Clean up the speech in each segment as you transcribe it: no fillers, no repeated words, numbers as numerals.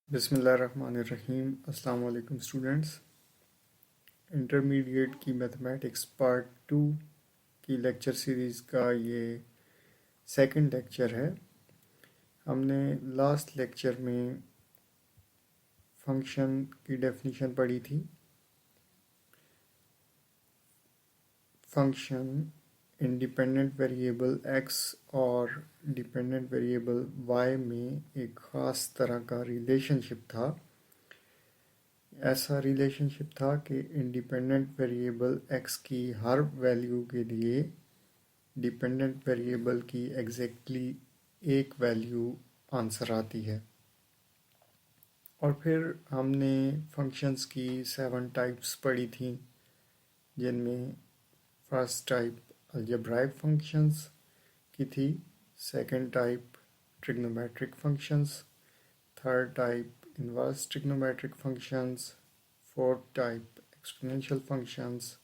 बिस्मिल्लाहिर्रहमानिर्रहीम। अस्सलाम वालेकुम स्टूडेंट्स। इंटरमीडिएट की मैथमेटिक्स पार्ट 2 की लेक्चर सीरीज़ का ये सेकंड लेक्चर है। हमने लास्ट लेक्चर में फंक्शन की डेफिनेशन पढ़ी थी। फंक्शन इंडिपेंडेंट वेरिएबल x और डिपेंडेंट वेरिएबल y में एक ख़ास तरह का रिलेशनशिप था। ऐसा रिलेशनशिप था कि इंडिपेंडेंट वेरिएबल x की हर वैल्यू के लिए डिपेंडेंट वेरिएबल की एग्जैक्टली एक वैल्यू आंसर आती है। और फिर हमने फंक्शंस की 7 टाइप्स पढ़ी थी, जिनमें फर्स्ट टाइप अलजेब्राइक फंक्शंस की थी, second type trigonometric functions, third type inverse trigonometric functions, fourth type exponential functions,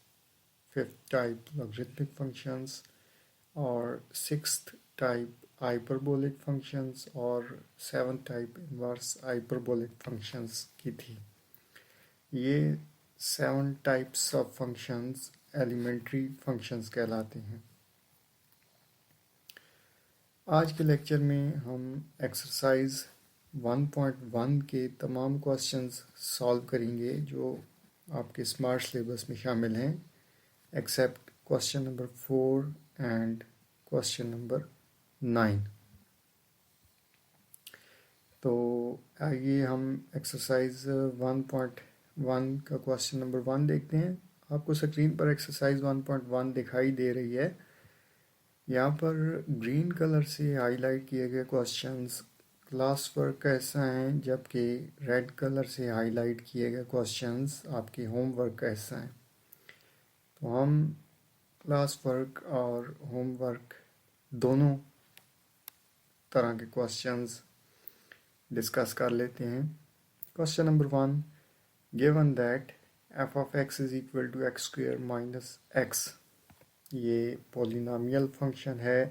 fifth type logarithmic functions और सिक्स्थ टाइप हाइपरबोलिक फंक्शंस और seventh type inverse hyperbolic functions की थी। ये 7 types of functions elementary functions कहलाते हैं। आज के lecture में हम एक्सरसाइज 1.1 के तमाम क्वेश्चंस सॉल्व करेंगे जो आपके स्मार्ट सिलेबस में शामिल हैं, except question number 4 and question number 9। तो आइए हम एक्सरसाइज 1.1 का क्वेश्चन नंबर 1 देखते हैं। आपको स्क्रीन पर एक्सरसाइज 1.1 दिखाई दे रही है। यहाँ पर ग्रीन कलर से हाईलाइट किए गए क्वेश्चंस क्लास वर्क का हिस्सा हैं, जबकि रेड कलर से हाईलाइट किए गए क्वेश्चंस आपके होमवर्क का हिस्सा हैं। तो हम क्लास वर्क और होमवर्क दोनों तरह के क्वेश्चंस डिस्कस कर लेते हैं। Question number 1, given that f of x is equal to x square minus x। ये पॉलिनॉमियल फंक्शन है,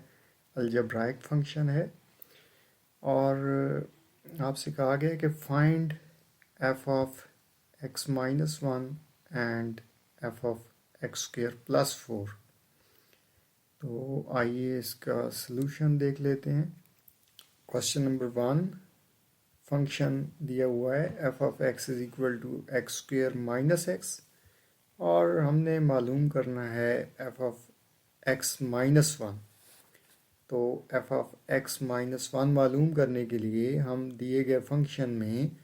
अलजेब्राइक फंक्शन है, और आपसे कहा गया है कि find f of x minus 1 and f of x square plus 4। तो आइए इसका सलूशन देख लेते हैं। क्वेश्चन नंबर 1, फंक्शन दिया हुआ है f of x is equal to x square minus x, और हमने मालूम करना है f of x माइनस 1। तो f of x माइनस 1 मालूम करने के लिए हम दिए गए फंक्शन में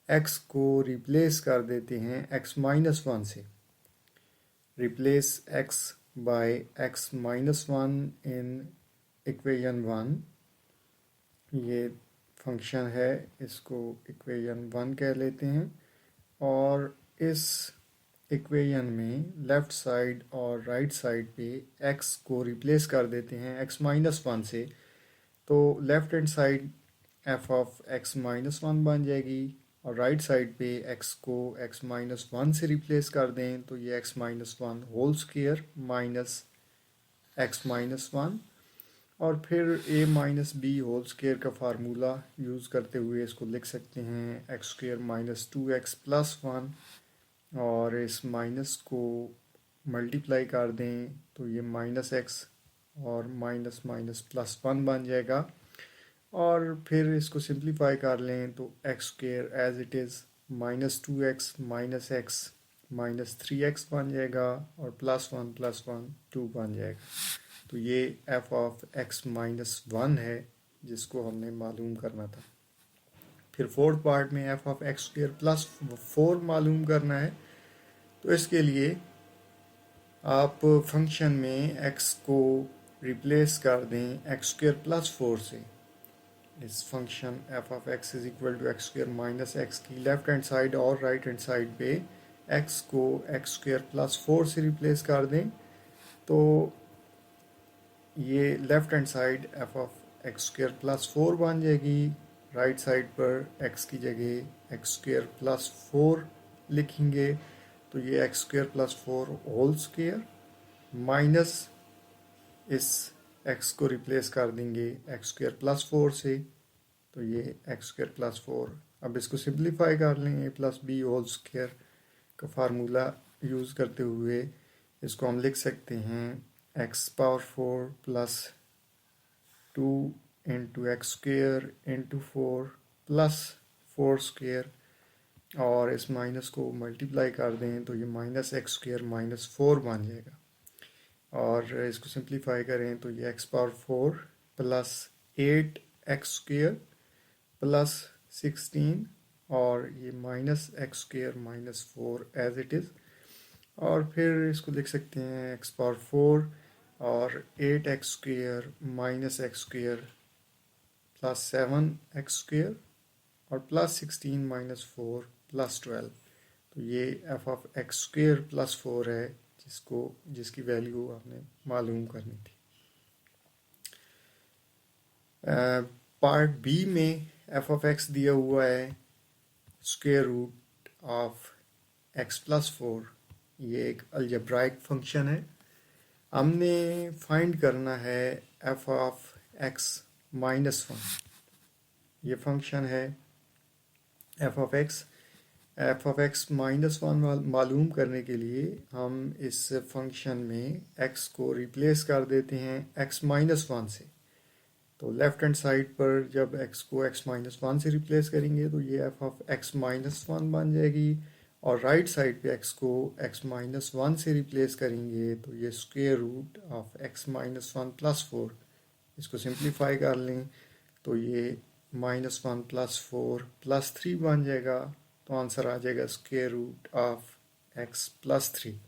x को रिप्लेस कर देते हैं x माइनस 1 से। Replace x by x minus 1 in equation 1। ये फंक्शन है, इसको इक्वेशन 1 कह लेते हैं। और इस इक्वेशन में लेफ़्ट साइड और राइट साइड पे x को रिप्लेस कर देते हैं x माइनस 1 से। तो left hand side f of x minus 1 बन जाएगी, और राइट साइड पे x को x माइनस 1 से रिप्लेस कर दें तो ये x minus 1 whole square minus x minus 1, और फिर a minus b whole square का फार्मूला यूज़ करते हुए इसको लिख सकते हैं x square minus 2x plus 1, और इस माइनस को मल्टीप्लाई कर दें तो ये माइनस एक्स और माइनस माइनस प्लस 1 बन जाएगा। और फिर इसको सिंप्लीफाई कर लें तो x square as it is minus 2x minus x minus 3x बन जाएगा, और प्लस 1 2 बन जाएगा। तो ये f ऑफ x माइनस 1 है जिसको हमने मालूम करना था। फिर फोर्थ पार्ट में f of x square plus 4 मालूम करना है। तो इसके लिए आप फंक्शन में x को रिप्लेस कर दें x स्क्वायर प्लस 4 से। इस function f of x is equal to x square minus x की लेफ्ट हैंड साइड और राइट हैंड साइड पे x को एक्स स्क्वायर प्लस 4 से रिप्लेस कर दें तो ये left hand side f of x square plus 4 बन जाएगी। राइट साइड पर x की जगह एक्स स्क्वायर प्लस 4 लिखेंगे तो ये x square plus 4 whole square minus इस x को रिप्लेस कर देंगे एक्स स्क्वायर प्लस 4 से, तो ये एक्स स्क्वायर प्लस 4 अब इसको सिंप्लीफाई कर लें, a+b² का फार्मूला यूज़ करते हुए इसको हम लिख सकते हैं x⁴ plus 2 into x² into 4 plus 4² और इस माइनस को मल्टीप्लाई कर दें तो ये -x² -4 बन जाएगा। और इसको सिंप्लीफाई करें तो ये x⁴ प्लस 8x² प्लस 16 और ये -x² -4 एज इट इज़। और फिर इसको लिख सकते हैं x⁴ और 8x² -x² प्लस 7x² और प्लस 16 -4 प्लस 12। तो ये f(x²) प्लस 4 है जिसकी वैल्यू आपने मालूम करनी थी। पार्ट बी में f(x) दिया हुआ है स्क्वायर रूट ऑफ x+4। ये एक अलजेब्राइक फंक्शन है। हमने फाइंड करना है f(x−1). ये फंक्शन है f(x). f(x−1) मालूम करने के लिए हम इस फंक्शन में x को रिप्लेस कर देते हैं x-1 से। तो लेफ़्ट हैंड साइड पर जब x को x-1 से रिप्लेस करेंगे तो ये f(x−1) बन जाएगी, और राइट साइड पे x को x-1 से रिप्लेस करेंगे तो ये square root of x-1 plus 4। इसको सिंप्लीफाई कर लें तो ये -1 प्लस 4 प्लस 3 बन जाएगा। तो आंसर आ जाएगा square root of x plus 3।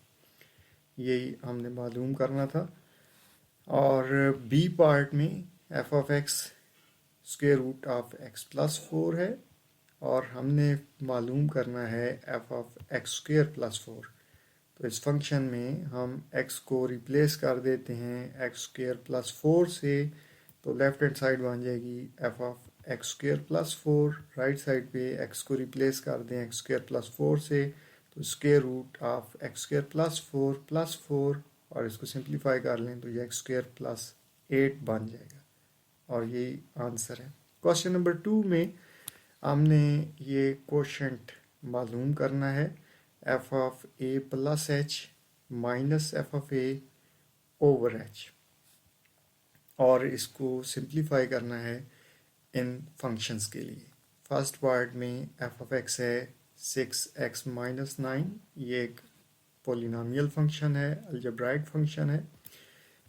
यही हमने मालूम करना था। और बी पार्ट में f(x) square root of x plus 4 है और हमने मालूम करना है f(x² प्लस 4). तो इस फंक्शन में हम x को रिप्लेस कर देते हैं x² प्लस 4 से। तो लेफ्ट हैंड साइड बन जाएगी f(x² प्लस 4), राइट साइड पे x को रिप्लेस कर दें x² प्लस 4 से, तो square root of x² plus 4 plus 4 और इसको सिंप्लीफाई कर लें तो ये x² प्लस 8 बन जाएगा और यही आंसर है। क्वेश्चन नंबर 2 में हमने ये कोशेंट मालूम करना है f(a plus h minus f(a over h) और इसको सिंप्लीफाई करना है इन फंक्शंस के लिए। फर्स्ट पार्ट में f(x) है 6x माइनस 9। ये एक पोलिनोमियल फंक्शन है, अलजेब्राइक फंक्शन है।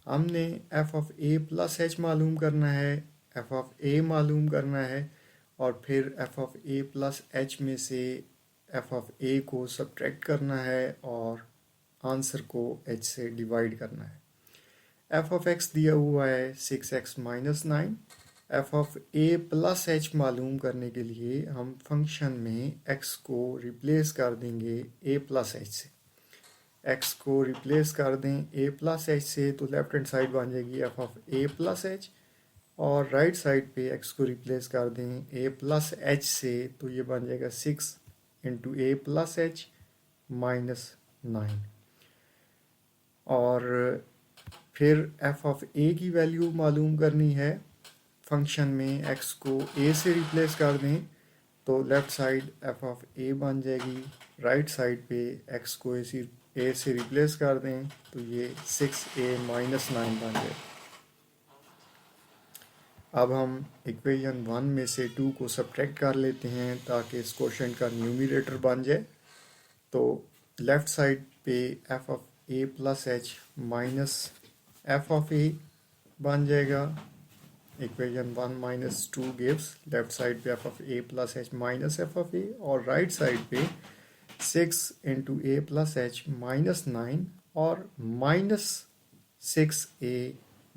हमने f(a प्लस h मालूम करना है, f(a) मालूम करना है और फिर f(a प्लस h) में से f(a) को सब्ट्रैक्ट करना है और आंसर को h से डिवाइड करना है। f(x) दिया हुआ है 6x minus 9। f(a plus h) मालूम करने के लिए हम फंक्शन में x को रिप्लेस कर देंगे a प्लस h से। x को रिप्लेस कर दें a प्लस h से तो लेफ्ट हैंड साइड बन जाएगी f(a प्लस h) और राइट साइड पे x को रिप्लेस कर दें a प्लस h से तो ये बन जाएगा 6 into a plus h minus 9। और फिर f(a) की वैल्यू मालूम करनी है। फंक्शन में x को a से रिप्लेस कर दें तो लेफ़्ट साइड f(a) बन जाएगी, राइट साइड पे x को a से रिप्लेस कर दें तो ये 6a माइनस 9 बन जाएगा। अब हम इक्वेशन 1 में से 2 को सब्ट्रैक्ट कर लेते हैं ताकि इस क्वोशेंट का न्यूमरेटर बन जाए। तो लेफ़्ट साइड पे f(a plus h minus f(a) बन जाएगा। Equation 1 minus 2 gives left side पे f(a plus h minus f(a) और राइट साइड पे 6 into a plus h minus 9 और माइनस 6a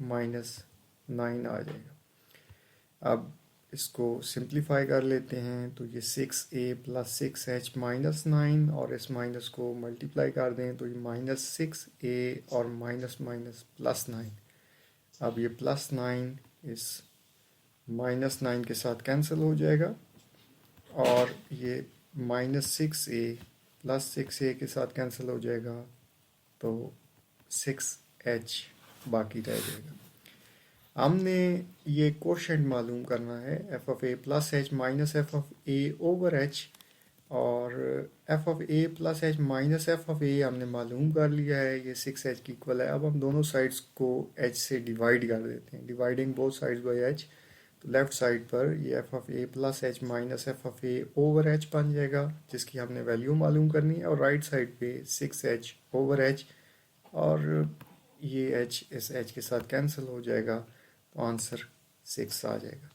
माइनस 9 आ जाएगा। अब इसको सिंप्लीफाई कर लेते हैं तो ये 6a प्लस 6h माइनस 9 और इस माइनस को मल्टीप्लाई कर दें तो ये माइनस 6a और माइनस माइनस प्लस 9। अब ये प्लस 9 इस माइनस 9 के साथ कैंसिल हो जाएगा और ये माइनस 6a प्लस 6a के साथ कैंसिल हो जाएगा तो 6h बाकी रह जाएगा। हमने ये कोशेंट मालूम करना है f of a plus h minus f of a over h, और f of a plus h minus f of a हमने मालूम कर लिया है, ये 6h की इक्वल है। अब हम दोनों साइड्स को h से डिवाइड कर देते हैं, dividing both sides by h। तो लेफ्ट साइड पर ये f of a plus h minus f of a over H बन जाएगा, जिसकी हमने वैल्यू मालूम करनी है, और राइट साइड पे 6h ओवर एच, और ये h इस h के साथ कैंसिल हो जाएगा, तो आंसर 6 आ जाएगा।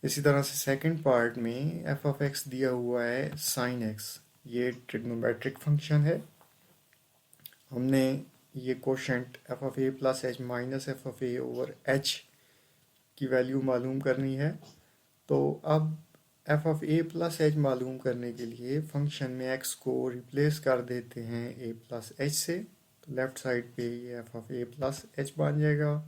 इसी तरह से सेकंड पार्ट में एफ ऑफ एक्स दिया हुआ है साइन एक्स, ये ट्रिग्नोमेट्रिक फंक्शन है। हमने ये quotient F of a plus h minus f of a over H की वैल्यू मालूम करनी है। तो अब F of a plus H मालूम करने के लिए फंक्शन में एक्स को रिप्लेस कर देते हैं ए प्लस एच से। तो लेफ्ट साइड पे ये f of a plus h बन जाएगा,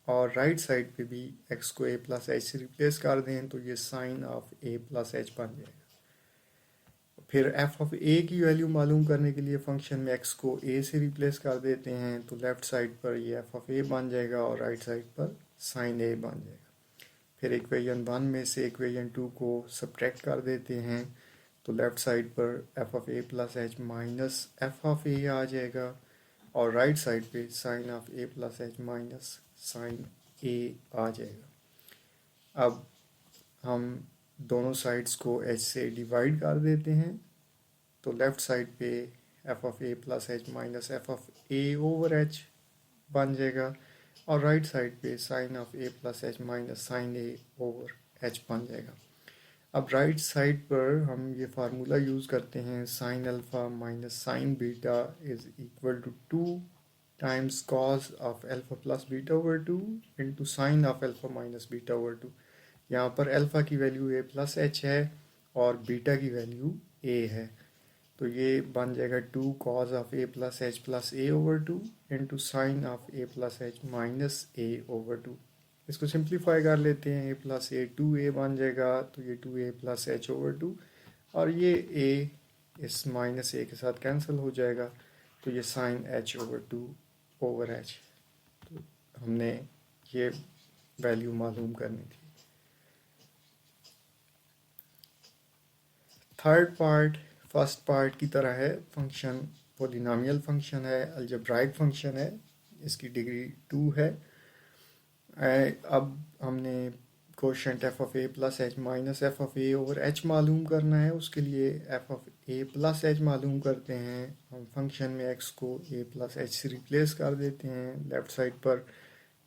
और राइट साइड पे भी x को a प्लस एच से रिप्लेस कर दें तो ये sine of a plus h बन जाएगा। फिर f ऑफ a की वैल्यू मालूम करने के लिए फंक्शन में x को a से रिप्लेस कर देते हैं, तो लेफ्ट साइड पर ये f ऑफ a बन जाएगा और राइट साइड पर साइन a बन जाएगा। फिर इक्वेशन 1 में से इक्वेशन 2 को सब्ट्रैक्ट कर देते हैं, तो लेफ्ट साइड पर f of a plus h minus f of a आ जाएगा, और राइट साइड पे sine of a plus h minus sine a आ जाएगा। अब हम दोनों साइड्स को h से डिवाइड कर देते हैं, तो लेफ्ट साइड पे f of a plus h minus f of a over h बन जाएगा, और राइट साइड पे sine of a plus h minus sine a over h बन जाएगा। अब राइट साइड पर हम ये फार्मूला यूज़ करते हैं, sine alpha minus sine beta is equal to 2 times cos of alpha plus beta over 2 into sine of alpha minus beta over 2। यहाँ पर अल्फ़ा की वैल्यू a प्लस एच है और बीटा की वैल्यू a है, तो ये बन जाएगा 2 cos of a plus H plus a over 2 into sine of a plus h minus a over 2। इसको सिंप्लीफाई कर लेते हैं, a प्लस ए 2a बन जाएगा, तो ये 2a प्लस एच ओवर 2, और ये a इस माइनस a के साथ कैंसिल हो जाएगा, तो ये sine h over 2 over h। तो हमने ये वैल्यू मालूम करनी थी। थर्ड पार्ट फर्स्ट पार्ट की तरह है, फंक्शन पोलिनोमियल फंक्शन है, अलजेब्राइक फंक्शन है, इसकी डिग्री 2 है। अब हमने quotient F of a plus h minus f of a over H मालूम करना है। उसके लिए F of a plus H मालूम करते हैं, हम फंक्शन में एक्स को ए प्लस एच से रिप्लेस कर देते हैं। लेफ्ट साइड पर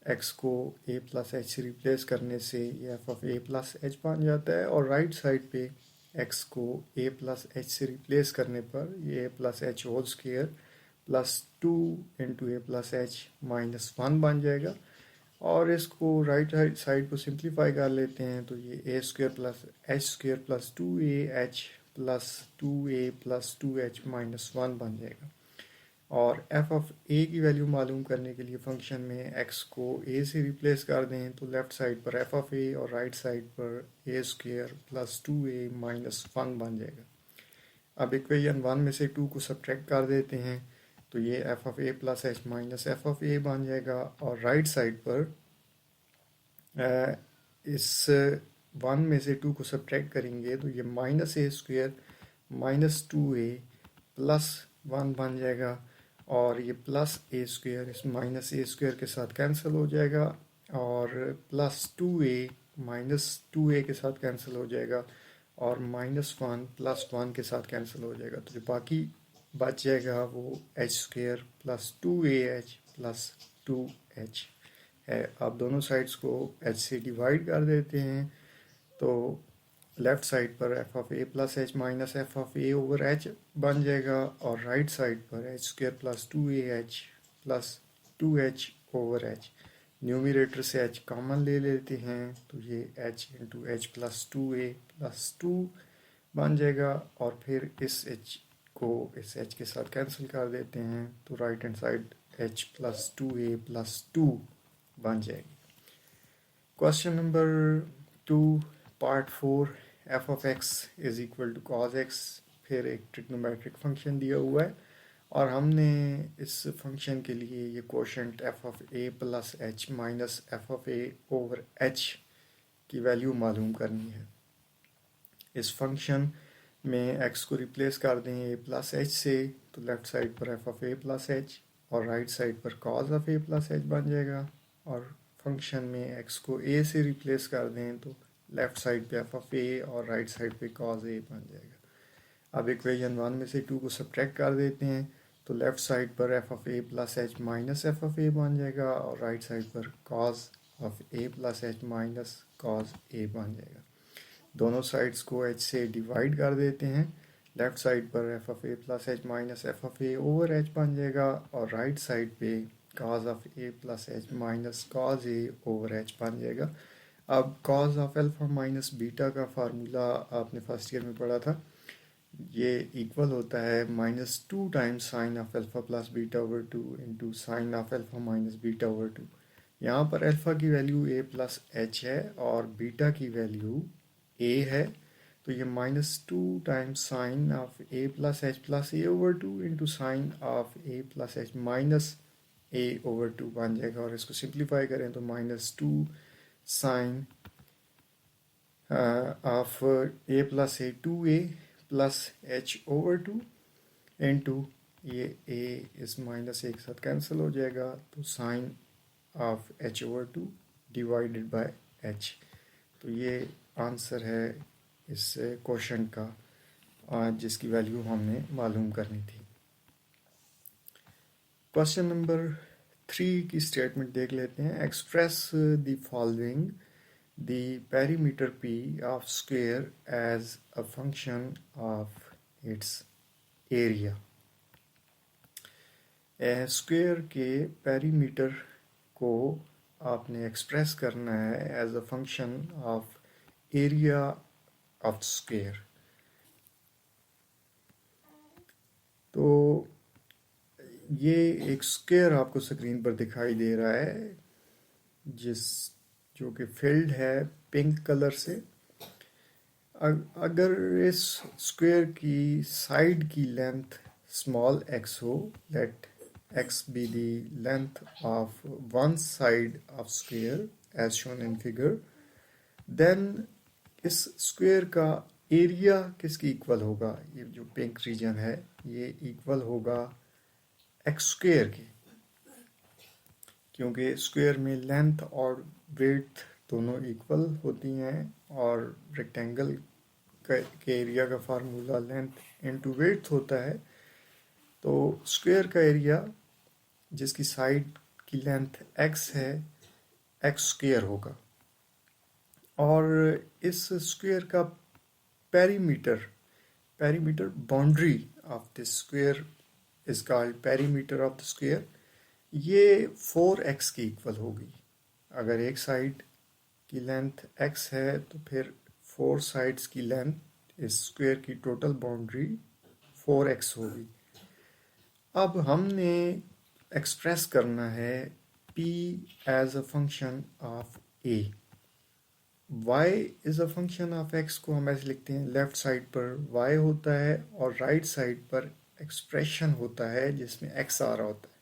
एक्स को ए प्लस एच से रिप्लेस करने से ये f of a plus h बन जाता है, और राइट साइड पे एक्स को ए प्लस एच से रिप्लेस करने पर ये a plus h whole square plus 2 into a plus h minus 1 बन जाएगा। और इसको राइट साइड को सिंप्लीफाई कर लेते हैं, तो ये a square plus h square plus 2a h plus 2a plus 2h minus 1 बन जाएगा। और एफ ऑफ ए की वैल्यू मालूम करने के लिए फंक्शन में एक्स को ए से रिप्लेस कर दें, तो लेफ्ट साइड पर एफ ऑफ ए और राइट साइड पर ए स्क्वेयर प्लस 2a माइनस 1 बन जाएगा। अब इक्वेशन 1 में से 2 को सब्ट्रैक्ट कर देते हैं, तो ये f of a plus h minus f of a बन जाएगा, और राइट साइड पर इस 1 में से 2 को सब्ट्रैक्ट करेंगे, तो ये माइनस ए स्क्वेयर माइनस 2a प्लस 1 बन जाएगा, और ये प्लस ए स्क्वेयर इस माइनस ए स्क्वेयर के साथ कैंसिल हो जाएगा, और प्लस 2a माइनस 2a के साथ कैंसिल हो जाएगा, और माइनस 1 प्लस 1 के साथ कैंसिल हो जाएगा, तो जो बाकी बच जाएगा वो H square plus 2ah plus 2h है। आप दोनों साइड्स को h से डिवाइड कर देते हैं, तो लेफ्ट साइड पर f of a plus h minus f of a over H बन जाएगा, और राइट साइड पर H square plus 2ah plus 2h over H. Numerator से h कॉमन ले लेते हैं, तो ये h into H plus 2a plus 2 बन जाएगा, और फिर इस h को इस h के साथ कैंसिल कर देते हैं, तो right hand side h plus 2a plus 2 बन जाएगी। Question number 2 part 4, f of x is equal to cos x. फिर एक ट्रिग्नोमेट्रिक फंक्शन दिया हुआ है, और हमने इस फंक्शन के लिए ये quotient F of a plus h minus f of a over H की वैल्यू मालूम करनी है। इस फंक्शन में x को रिप्लेस कर दें ए प्लस एच से, तो लेफ़्ट साइड पर f of a plus H और राइट साइड पर cos of a plus h बन जाएगा। और फंक्शन में x को a से रिप्लेस कर दें तो लेफ़्ट साइड पे एफ ऑफ ए और राइट साइड पे कॉज ए बन जाएगा। अब इक्वेशन 1 में से 2 को सब्ट्रैक्ट कर देते हैं, तो लेफ़्ट साइड पर f of a plus h minus f of a बन जाएगा और राइट साइड पर cos of a plus h minus cos a बन जाएगा। दोनों साइड्स को h से डिवाइड कर देते हैं। लेफ़्ट साइड पर f of a plus h minus f of a over H बन जाएगा और राइट साइड पे cause of a plus h minus cos A over H बन जाएगा। अब cause of alpha minus beta का फार्मूला आपने फर्स्ट ईयर में पढ़ा था, ये इक्वल होता है -2 times sine of alpha plus beta over 2 into sine of alpha minus beta over 2। यहाँ पर अल्फा की वैल्यू ए प्लस एच है और बीटा की वैल्यू ए है, तो ये -2 times sine of a plus a over 2 into sine of a plus h minus a over 2 बन जाएगा। और इसको सिंप्लीफाई करें तो -2 sine of a plus a 2a plus h over 2 into ये a इस माइनस ए के साथ कैंसिल हो जाएगा, तो sine of h over 2 divided by h. तो ये आंसर है इस क्वेश्चन का जिसकी वैल्यू हमने मालूम करनी थी। क्वेश्चन नंबर 3 की स्टेटमेंट देख लेते हैं। Express the following the perimeter P of square as a function of its area। Square के पेरीमीटर को आपने एक्सप्रेस करना है as a function of area of square. तो ये एक स्क्वेयर आपको स्क्रीन पर दिखाई दे रहा है जो कि फिल्ड है पिंक कलर से। अगर इस स्क्वायर की साइड की लेंथ स्मॉल x हो, late x be the length of one side of square as shown in figure, then इस स्क्वायर का एरिया किसकी इक्वल होगा? ये जो पिंक रीजन है ये इक्वल होगा x स्क्वायर के, क्योंकि स्क्वायर में लेंथ और विड्थ दोनों इक्वल होती हैं और रेक्टेंगल के एरिया का फार्मूला लेंथ इनटू विड्थ होता है। तो स्क्वायर का एरिया जिसकी साइड की लेंथ x है x स्क्वायर होगा। और इस स्क्वायर का perimeter boundary of this square is called perimeter of the square, ये 4x की इक्वल होगी। अगर एक साइड की लेंथ x है तो फिर 4 साइड्स की लेंथ इस स्क्वायर की टोटल बाउंड्री 4x होगी। अब हमने एक्सप्रेस करना है p as a function of a। y is a function of x को हम ऐसे लिखते हैं, लेफ्ट साइड पर y होता है और राइट साइड पर एक्सप्रेशन होता है जिसमें x आ रहा होता है।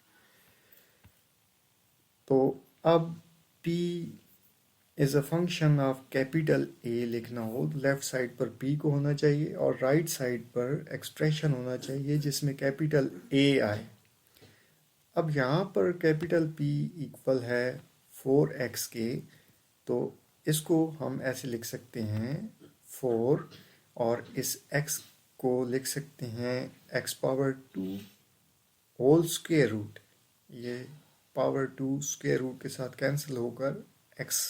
तो अब p is a function of capital A लिखना हो तो लेफ्ट साइड पर p को होना चाहिए और राइट साइड पर एक्सप्रेशन होना चाहिए जिसमें कैपिटल A आए। अब यहाँ पर कैपिटल P इक्वल है 4x के, तो इसको हम ऐसे लिख सकते हैं 4 और इस x को लिख सकते हैं x power 2 whole square root. ये पावर 2 स्क्वायर रूट के साथ कैंसिल होकर x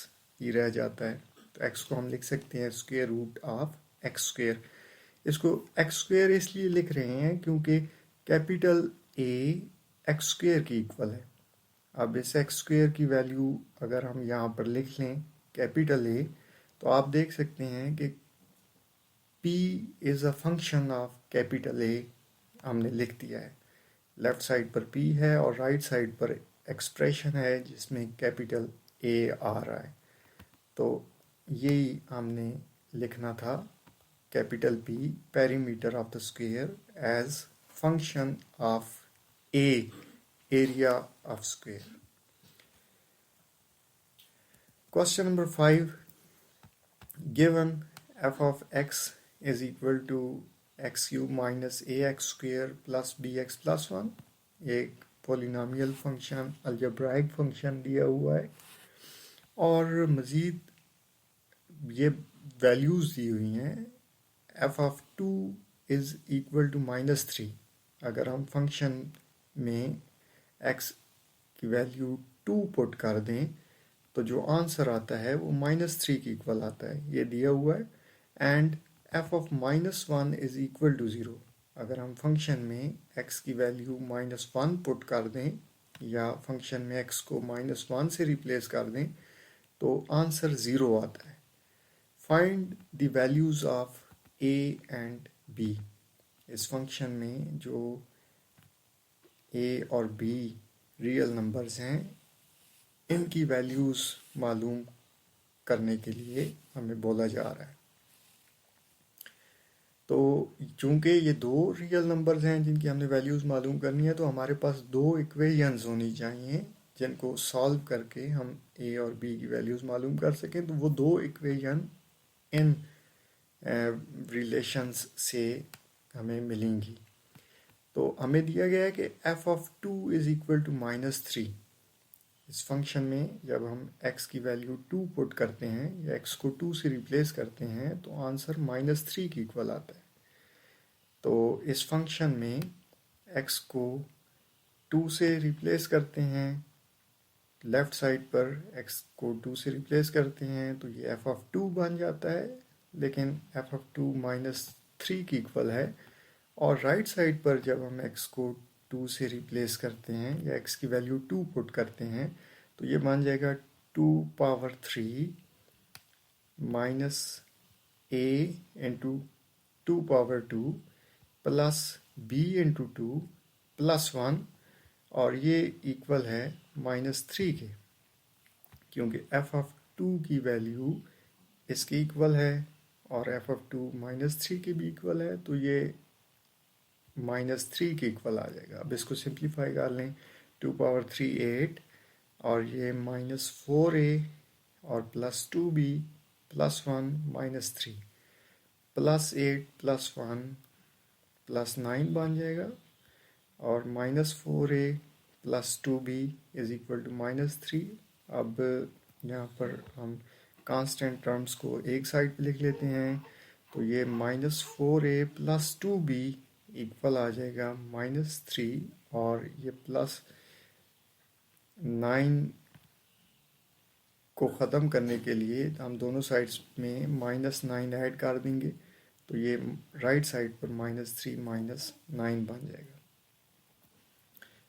ही रह जाता है, तो x को हम लिख सकते हैं square root of x square. इसको x स्क्वायर इसलिए लिख रहे हैं क्योंकि कैपिटल A x स्क्वायर की इक्वल है। अब इस x स्क्वायर की वैल्यू अगर हम यहाँ पर लिख लें कैपिटल A, तो आप देख सकते हैं कि P is a function of capital A हमने लिख दिया है। लेफ्ट साइड पर P है और राइट साइड पर एक्सप्रेशन है जिसमें कैपिटल A आ रहा है। तो यही हमने लिखना था, capital P perimeter of the square as function of A, area of square. Question number 5. Given f of x is equal to x cube minus ax square plus bx plus 1, एक polynomial function algebraic function दिया हुआ है और मज़ीद ये values दी हुई हैं f of 2 is equal to -3. अगर हम फंक्शन में x की वैल्यू 2 पुट कर दें तो जो आंसर आता है वो -3 के इक्वल आता है, ये दिया हुआ है. And f of -1 is equal to 0. अगर हम फंक्शन में x की वैल्यू -1 पुट कर दें या फंक्शन में x को -1 से रिप्लेस कर दें तो आंसर 0 आता है. Find the values of a and b. इस फंक्शन में जो a और b रियल नंबर्स हैं इनकी वैल्यूज़ मालूम करने के लिए हमें बोला जा रहा है. तो चूंकि ये दो रियल नंबर्स हैं जिनकी हमने वैल्यूज़ मालूम करनी है तो हमारे पास दो इक्वेशंस होनी चाहिए जिनको सॉल्व करके हम a और b की वैल्यूज़ मालूम कर सकें. तो वो दो इक्वेशन इन रिलेशंस से हमें मिलेंगी. तो हमें दिया गया है कि f of 2 is equal to -3. इस फंक्शन में जब हम x की वैल्यू 2 पुट करते हैं या x को 2 से रिप्लेस करते हैं तो आंसर -3 के इक्वल आता है. तो इस फंक्शन में x को 2 से रिप्लेस करते हैं, लेफ़्ट साइड पर x को 2 से रिप्लेस करते हैं तो ये f of 2 बन जाता है, लेकिन f of 2 -3 के इक्वल है. और राइट साइड पर जब हम x को 2 से रिप्लेस करते हैं या x की वैल्यू 2 पुट करते हैं तो ये बन जाएगा 2 power 3 minus a into 2 power 2 plus b into 2 plus 1 और ये इक्वल है -3 के, क्योंकि f of 2 की वैल्यू इसके इक्वल है और f of 2 -3 के भी इक्वल है तो ये -3 के इक्वल आ जाएगा. अब इसको सिंप्लीफाई कर लें. 2 पावर 3 8 और ये -4a और plus 2b plus 1 -3 plus 8 plus 1 plus 9 बन जाएगा और -4a plus 2b is equal to -3. अब यहाँ पर हम कांस्टेंट टर्म्स को एक साइड पे लिख लेते हैं तो ये -4a प्लस 2b इक्वल आ जाएगा -3 और ये प्लस 9 को ख़त्म करने के लिए हम दोनों साइड्स में -9 ऐड कर देंगे तो ये राइट साइड पर -3 -9 बन जाएगा.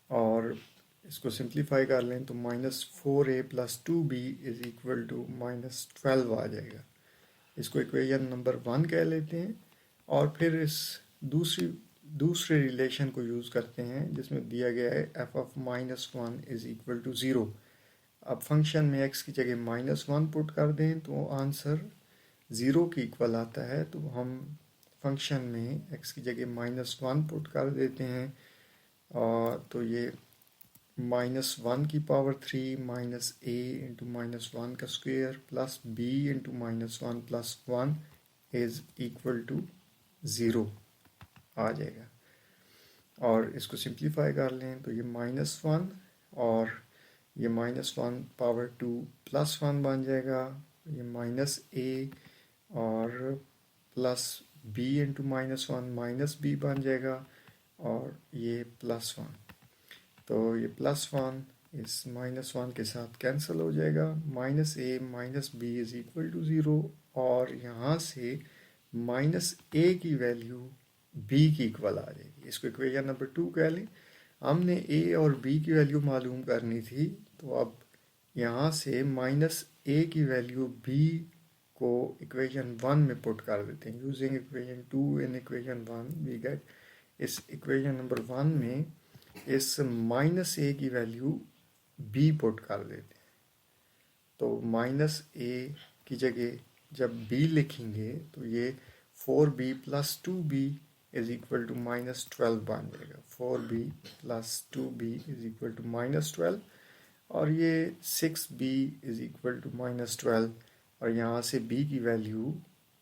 और इसको सिंप्लीफाई कर लें तो -4a plus 2b is equal to -12 आ जाएगा. इसको इक्वेशन नंबर 1 कह लेते हैं और फिर इस दूसरे रिलेशन को यूज़ करते हैं जिसमें दिया गया है f of -1 is equal to 0. अब फंक्शन में x की जगह -1 पुट कर दें तो आंसर 0 के इक्वल आता है. तो हम फंक्शन में x की जगह -1 पुट कर देते हैं और तो ये -1 की पावर 3 माइनस a इंटू -1 का square plus b into -1 plus 1 is equal to 0 आ जाएगा. और इसको सिंप्लीफाई कर लें तो ये -1 और ये -1 पावर 2 प्लस 1 बन जाएगा. ये -a और plus b into -1 minus b बन जाएगा और ये प्लस 1. तो ये प्लस 1 इस -1 के साथ कैंसिल हो जाएगा. -a minus b is equal to 0 और यहाँ से -a की वैल्यू b की इक्वल आ जाएगी. इसको इक्वेशन नंबर 2 कह लें. हमने a और b की वैल्यू मालूम करनी थी तो अब यहाँ से -a की वैल्यू b को इक्वेशन 1 में पुट कर देते हैं. Using equation 2 in equation 1 we get इस इक्वेशन नंबर 1 में इस -a की वैल्यू b पुट कर देते हैं. तो -a की जगह जब b लिखेंगे तो ये 4b plus 2b is equal to -12 बन जाएगा। 4b plus 2b is equal to -12, और ये 6b इज इक्वल टू -12, और यहाँ से b की वैल्यू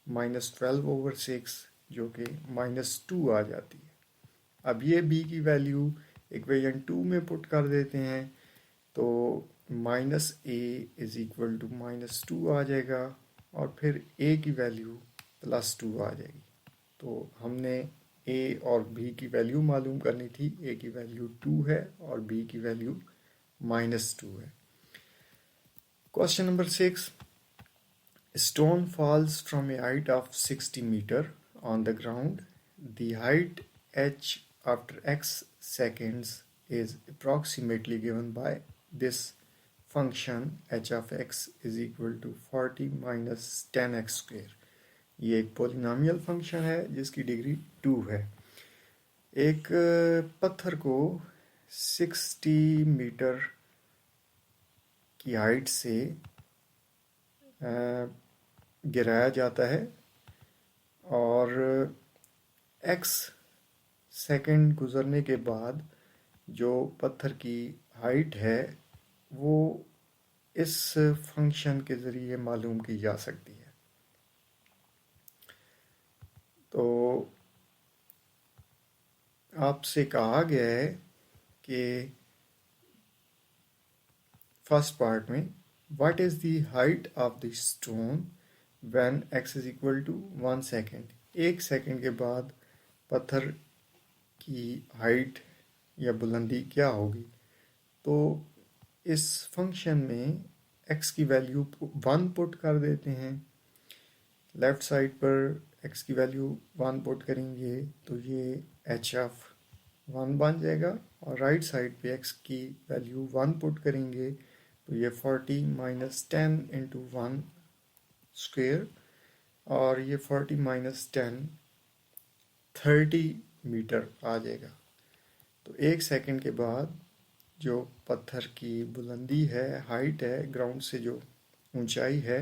-12/6 जो कि -2 आ जाती है। अब ये b की वैल्यू इक्वेशन 2 में पुट कर देते हैं तो -a इज इक्वल टू -2 आ जाएगा, और फिर a की वैल्यू +2 आ जाएगी। तो हमने a और b की वैल्यू मालूम करनी थी। a की वैल्यू 2 है और b की वैल्यू -2 है। Question number 6, stone falls from a height of 60 meter on the ground. The height h after x seconds is approximately given by this function h of x is equal to 40 minus 10x square. ये एक polynomial function है जिसकी degree 2 है। एक पत्थर को 60 metre की height से गिराया जाता है, और x सेकंड गुजरने के बाद जो पत्थर की हाइट है वो इस फंक्शन के ज़रिए मालूम की जा सकती है। तो आपसे कहा गया है कि फर्स्ट पार्ट में what is the height of the stone when x is equal to 1 second. 1 second के बाद पत्थर की हाइट या बुलंदी क्या होगी। तो इस फंक्शन में x की वैल्यू 1 पुट कर देते हैं। लेफ़्ट साइड पर x की वैल्यू 1 पुट करेंगे तो ये h ऑफ 1 बन जाएगा, और राइट साइड पे x की वैल्यू 1 पुट करेंगे तो ये 40 माइनस 10 इंटू 1 स्क्वेयर, और ये 40 माइनस 10 30 मीटर आ जाएगा। तो 1 सेकंड के बाद जो पत्थर की बुलंदी है, हाइट है, ग्राउंड से जो ऊंचाई है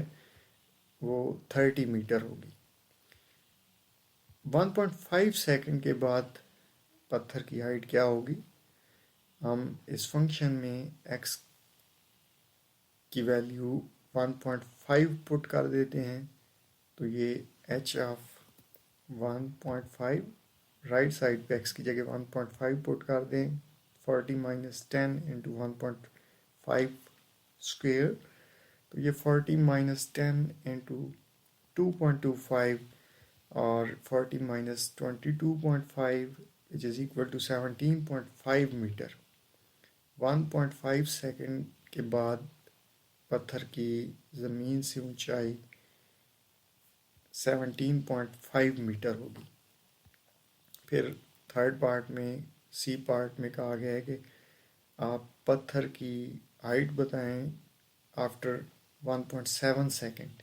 वो 30 मीटर होगी। 1.5 सेकंड के बाद पत्थर की हाइट क्या होगी। हम इस फंक्शन में x की वैल्यू 1.5 पुट कर देते हैं तो ये h ऑफ 1.5, राइट साइड पे x की जगह 1.5 पुट कर दें, 40 माइनस 10 इंटू 1.5 स्क्वेयर, तो ये 40 माइनस 10 इंटू 2.25 और 40 minus 22.5 which is equal to 17.5 metre. 1.5 second के बाद पत्थर की ज़मीन से ऊंचाई 17.5 मीटर होगी। फिर थर्ड पार्ट में सी पार्ट में कहा गया है कि आप पत्थर की हाइट बताएं आफ्टर 1.7 सेकंड।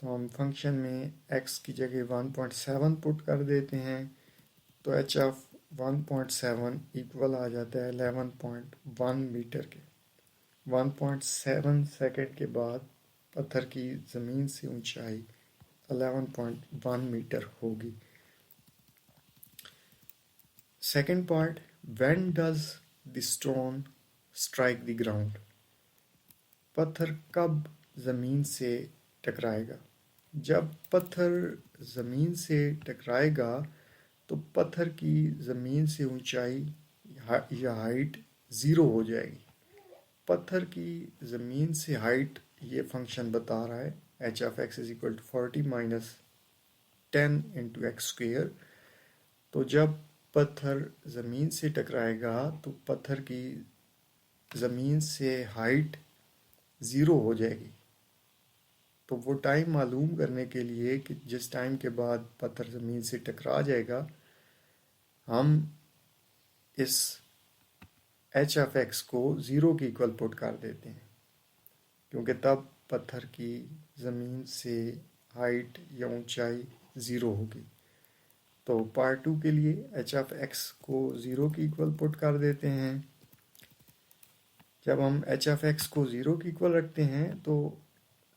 तो हम फंक्शन में x की जगह 1.7 पुट कर देते हैं तो h ऑफ 1.7 इक्वल आ जाता है 11.1 मीटर के। 1.7 सेकंड के बाद पत्थर की ज़मीन से ऊंचाई 11.1 मीटर होगी। Second part, when does the stone strike the ground. पत्थर कब ज़मीन से टकराएगा। जब पत्थर ज़मीन से टकराएगा तो पत्थर की ज़मीन से ऊंचाई या हाइट 0 हो जाएगी। पत्थर की ज़मीन से हाइट ये फंक्शन बता रहा है h of x is equal to 40 minus 10 into x square. तो जब पत्थर ज़मीन से टकराएगा तो पत्थर की ज़मीन से हाइट 0 हो जाएगी। तो वो टाइम मालूम करने के लिए कि जिस टाइम के बाद पत्थर ज़मीन से टकरा जाएगा, हम इस h ऑफ x को 0 के इक्वल पुट कर देते हैं, क्योंकि तब पत्थर की ज़मीन से हाइट या ऊंचाई 0 होगी। तो पार्ट 2 के लिए h ऑफ x को 0 के इक्वल पुट कर देते हैं। जब हम h ऑफ x को 0 के इक्वल रखते हैं तो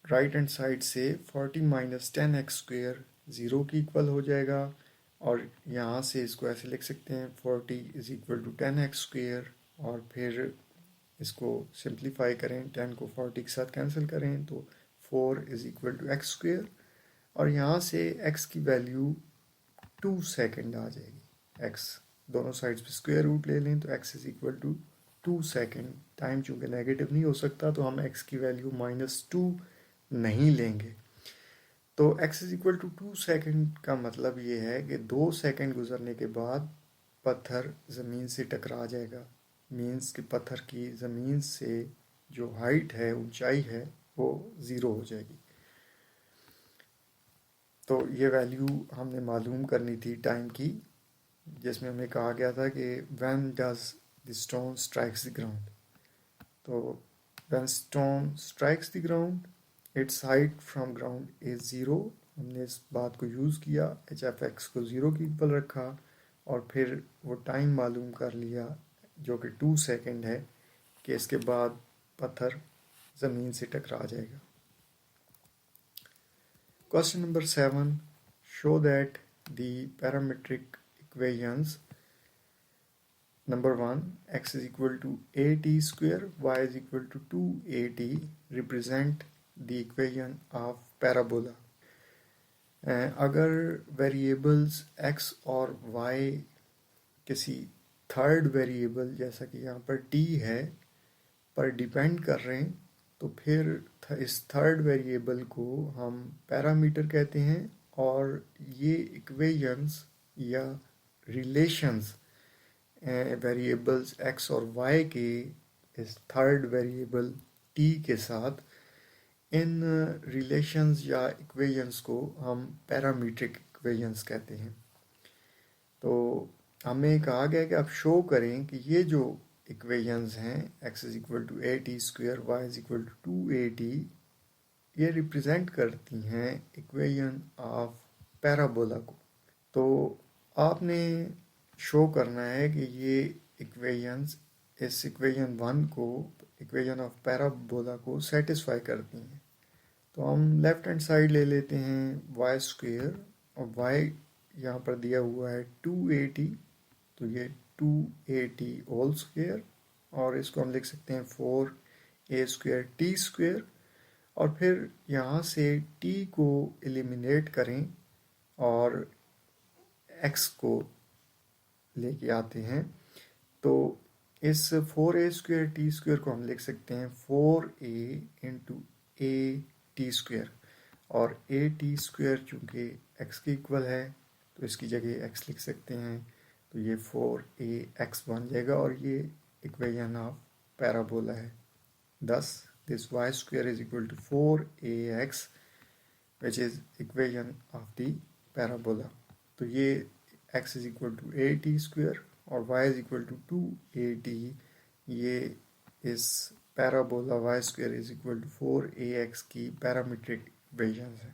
राइट हैंड साइड से 40 माइनस 10 एक्स स्क्वेयर 0 के इक्वल हो जाएगा, और यहाँ से इसको ऐसे लिख सकते हैं 40 इज इक्वल टू 10x², और फिर इसको सिंप्लीफाई करें, 10 को 40 के साथ कैंसिल करें तो 4 इज इक्वल टू x², और यहाँ से x की वैल्यू 2 सेकेंड आ जाएगी। x दोनों साइड्स पे स्क्वायर रूट ले लें तो x is equal to 2 second. Time चूँकि नेगेटिव नहीं हो सकता तो हम x की वैल्यू -2 नहीं लेंगे। तो x is equal to 2 second का मतलब ये है कि 2 सेकेंड गुजरने के बाद पत्थर ज़मीन से टकरा जाएगा। मीन्स कि पत्थर की ज़मीन से जो हाइट है, ऊंचाई है, वो ज़ीरो हो जाएगी। तो ये वैल्यू हमने मालूम करनी थी टाइम की, जिसमें हमें कहा गया था कि when does the stone strikes the ground. तो when stone strikes the ground its height from ground is zero. हमने इस बात को यूज़ किया, HF(x) को ज़ीरो की इक्वल रखा, और फिर वो टाइम मालूम कर लिया जो कि 2 सेकेंड है, कि इसके बाद पत्थर ज़मीन से टकरा जाएगा। Question number 7. Show that the parametric equations number 1 x is equal to at square, y is equal to 2at represent the equation of parabola. अगर वेरिएबल्स x और y किसी थर्ड वेरिएबल जैसा कि यहाँ पर t है पर डिपेंड कर रहे हैं, तो फिर इस थर्ड वेरिएबल को हम पैरामीटर कहते हैं, और ये इक्वेशंस या रिलेशंस वेरिएबल्स x और y के इस थर्ड वेरिएबल t के साथ, इन रिलेशंस या इक्वेशंस को हम पैरामीट्रिक इक्वेशंस कहते हैं। तो हमें कहा गया कि आप शो करें कि ये जो इक्वेशंस हैं x is equal to at², y is equal to 2at, ये रिप्रेजेंट करती हैं इक्वेशन ऑफ पैराबोला को। तो आपने शो करना है कि ये इक्वेशंस इस इक्वेशन 1 को, इक्वेशन ऑफ पैराबोला को सेटिस्फाई करती हैं। तो हम लेफ्ट हैंड साइड ले लेते हैं y², और y यहाँ पर दिया हुआ है 2at, तो ये 2at होल स्क्वेयर, और इसको हम लिख सकते हैं 4a²t², और फिर यहाँ से t को एलिमिनेट करें और x को लेके आते हैं। तो इस 4a²t² को हम लिख सकते हैं 4a इंटू at², और at² चूँकि x के इक्वल है तो इसकी जगह x लिख सकते हैं, तो ये 4ax बन जाएगा, और ये इक्वेशन ऑफ पैराबोला है। Thus this y² is equal to 4ax, which is equation of the parabola. तो ये x is equal to at² और y is equal to 2at, ये इस parabola y² is equal to 4ax की parametric equations है।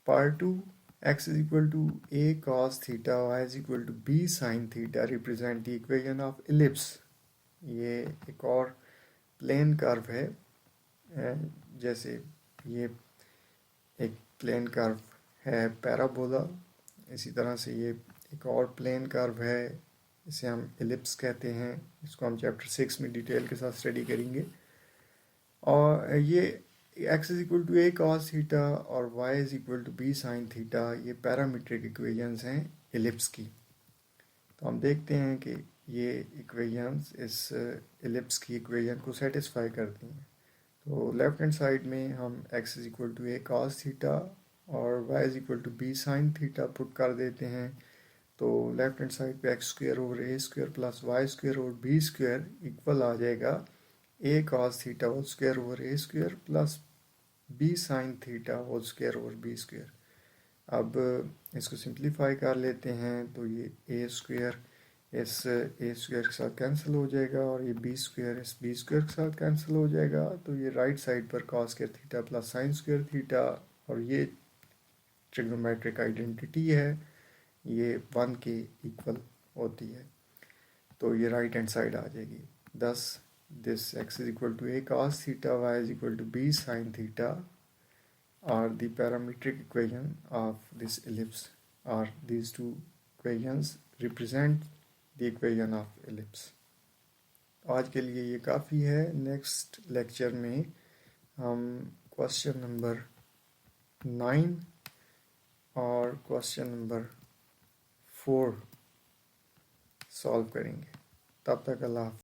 Part 2, x is equal to a cos theta, y is equal to b sin theta represent the equation of ellipse। ये एक और plane curve है, जैसे ये एक प्लेन कर्व है पैराबोला, इसी तरह से ये एक और प्लेन कर्व है, इसे हम एलिप्स कहते हैं। इसको हम चैप्टर 6 में डिटेल के साथ स्टडी करेंगे। और ये x is equal to a cos theta और y is equal to b sin theta, ये पैरामीट्रिक इक्वेशंस हैं एलिप्स की। तो हम देखते हैं कि ये इक्वेशंस इस एलिप्स की इक्वेशन को सेटिस्फाई करती हैं। तो लेफ्ट हैंड साइड में हम x is equal to a cos theta और y is equal to b sin theta put कर देते हैं। तो लेफ्ट हैंड साइड पे x² over a² plus y² over b² equal आ जाएगा a cos theta whole square over a² plus b sin theta whole square over b²। अब इसको simplify कर लेते हैं, तो ये a² इस a² के साथ कैंसिल हो जाएगा, और ये b² इस b² के साथ कैंसिल हो जाएगा। तो ये राइट साइड पर cos² theta plus sin² theta, और ये ट्रिग्नोमेट्रिक आइडेंटिटी है, ये 1 के इक्वल होती है, तो ये राइट हैंड साइड आ जाएगी। Thus this x is equal to a cos theta, y is equal to b sin theta are the parametric equation of this ellipse or these two equations represent the equation of ellipse. आज के लिए ये काफ़ी है. Next lecture में हम question number 9 और question number 4 solve करेंगे. तब तक अल्लाह.